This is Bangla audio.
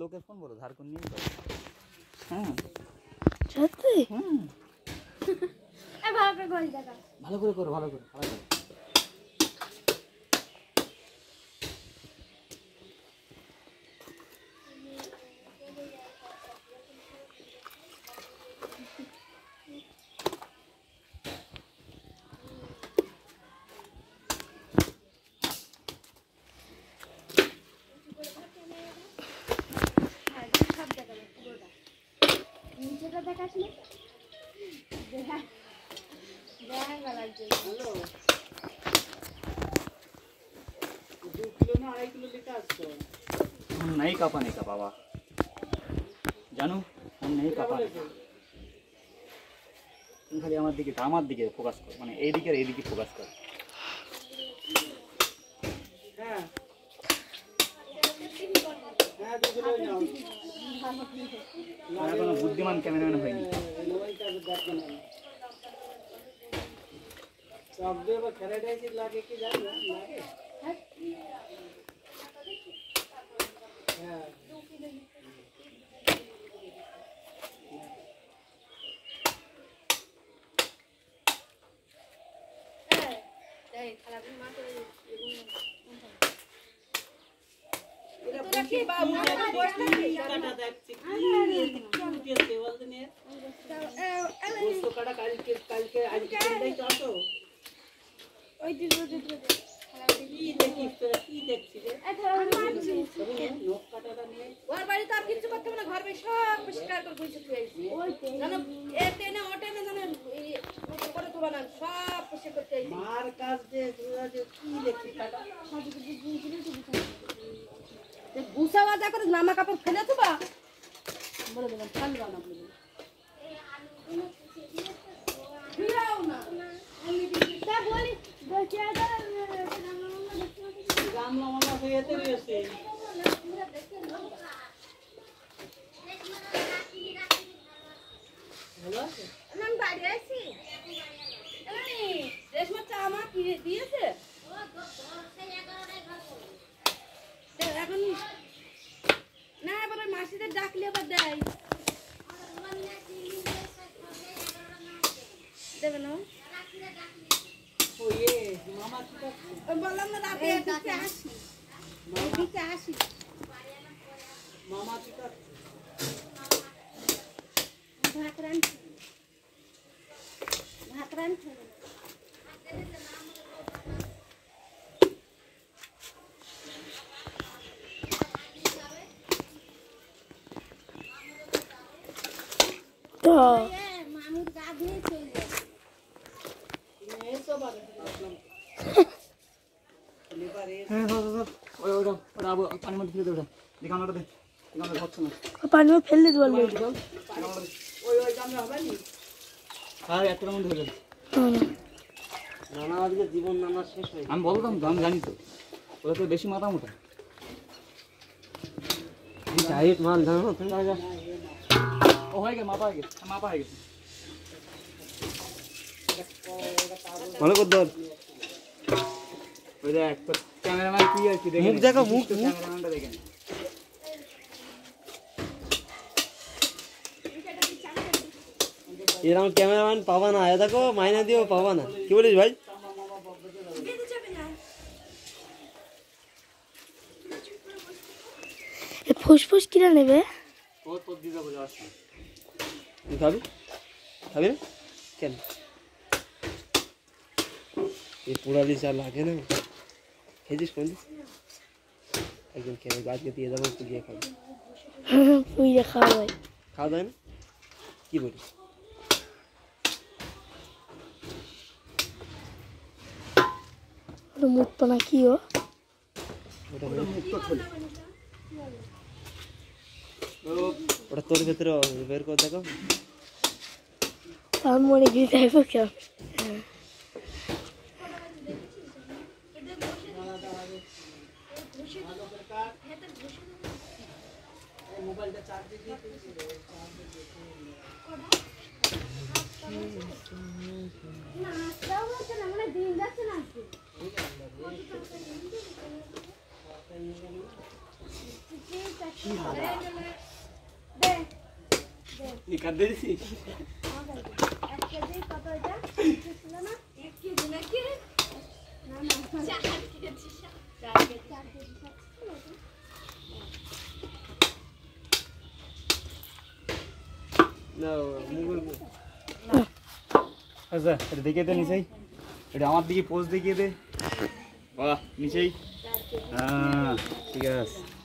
লোকের ফোন বলো ধার করে নিয়ে যাও। হ্যাঁ সত্যি? ভালো করে করো, ভালো করে ভালো করে। नहीं कापाने का बाबा जानू हम नहीं कापाने तुम खाली আমার দিকে ফোকাস কর মানে এই দিকে আর এই দিকে ফোকাস কর হ্যাঁ হ্যাঁ দুগুলো নাও না কোনো বুদ্ধিমান ক্যামেরাম্যান হয়নি সব দিয়ে খেলাটাই কি লাগে কি জানি না লাগে হ্যাঁ এই খালা মা তো এটা কি বাবু বসে নাকি কাটা দেখছি কি উঠেছে বলতে নে গোস্ত কাটা কালকে আজকে কোনটাই তো আসো ওই দিন খালা কি দেখিস তোরা কি দেখছিস রে নখ কাটাটা নিয়ে ওর বাড়ি তো আর কিছু করতে হবে না ঘর বেশ সব পরিষ্কার করে গুছিয়ে তুই আইছিস ওইতে জানো এতে না ওটা না জানো করে তো বানান সব পরিষ্কার করতে আইছিস মার কাজ যে তোরা যে কি দেখছিস কাটা সব কিছু গুছিয়ে তুই গুছাওয়া যা করে জামা কাপড় ফেলে দিবা বলে দেবেন ঠান্ডা না বলে এই আলু ফিরাও না আমি তা বলি বসিয়া দা গামলা মামা হইতে রয়েছে হ্যালো আমি বাড়ি আছি এই রেশমা চা মা কি দিয়েছে ও 11টায় খাবো এখন না এবার মাসিদের ডাকলে আবার দেয় দেবে না ওয়ে মামা কি করছে বললাম না রাতে এদিকে আসি এদিকে আসি মামা কি করছে ভাত রাঁধছে মামুর গা ধুয়ে চলে যাবে পানির মধ্যে ফেলে দেবে দেখানোটা দে দেখানোটা হচ্ছে না পানির মধ্যে ফেলে দিতে পারবে ওই গামলা হবে নি আর এতটার মধ্যে হয়ে যাবে নানা আজকে জীবন নানা শেষ হয়ে আমি বলতাম তো আমি জানি তো ওরা তো বেশি মাথা মোটা টাইট মাল জানো তুমি ও হয়ে গেছে মাপা হয়ে গেছে ভালো করে ধর ওই দেখ তো ক্যামেরাম্যান কি আছে দেখে মুখ দেখো মুখ ক্যামেরাম্যানটা দেখেন এরকম ক্যামেরাম্যান পাবা না এ দেখো মাইনা দিও পাবা না কি বলিস ভাই ফুসফুস কিনা নেবে খাবি খাবি না কেন এই পুরালি চা লাগে না খেয়েছিস কোন একদিন খেয়ে আজকে দিয়ে যাবো পুড়িয়ে খাবি পুড়িয়ে খাওয়া হয় খাওয়া দাওয়া না কি বলিস মুখ পানা কি ও ওটা তোর ভেতরে বের করে দেখো আমি মনে গিয়ে দেখবো কেমন মোবাইলটা চার্জে দিয়ে না তাও হচ্ছে না মানে দিন যাচ্ছে না কি হালা এই কাট দিছিস না মুগুর আচ্ছা এটা দেখিয়ে দে নিচেই এটা আমার দিকে পোজ দেখিয়ে দে বাহ নিচেই হ্যাঁ ঠিক আছে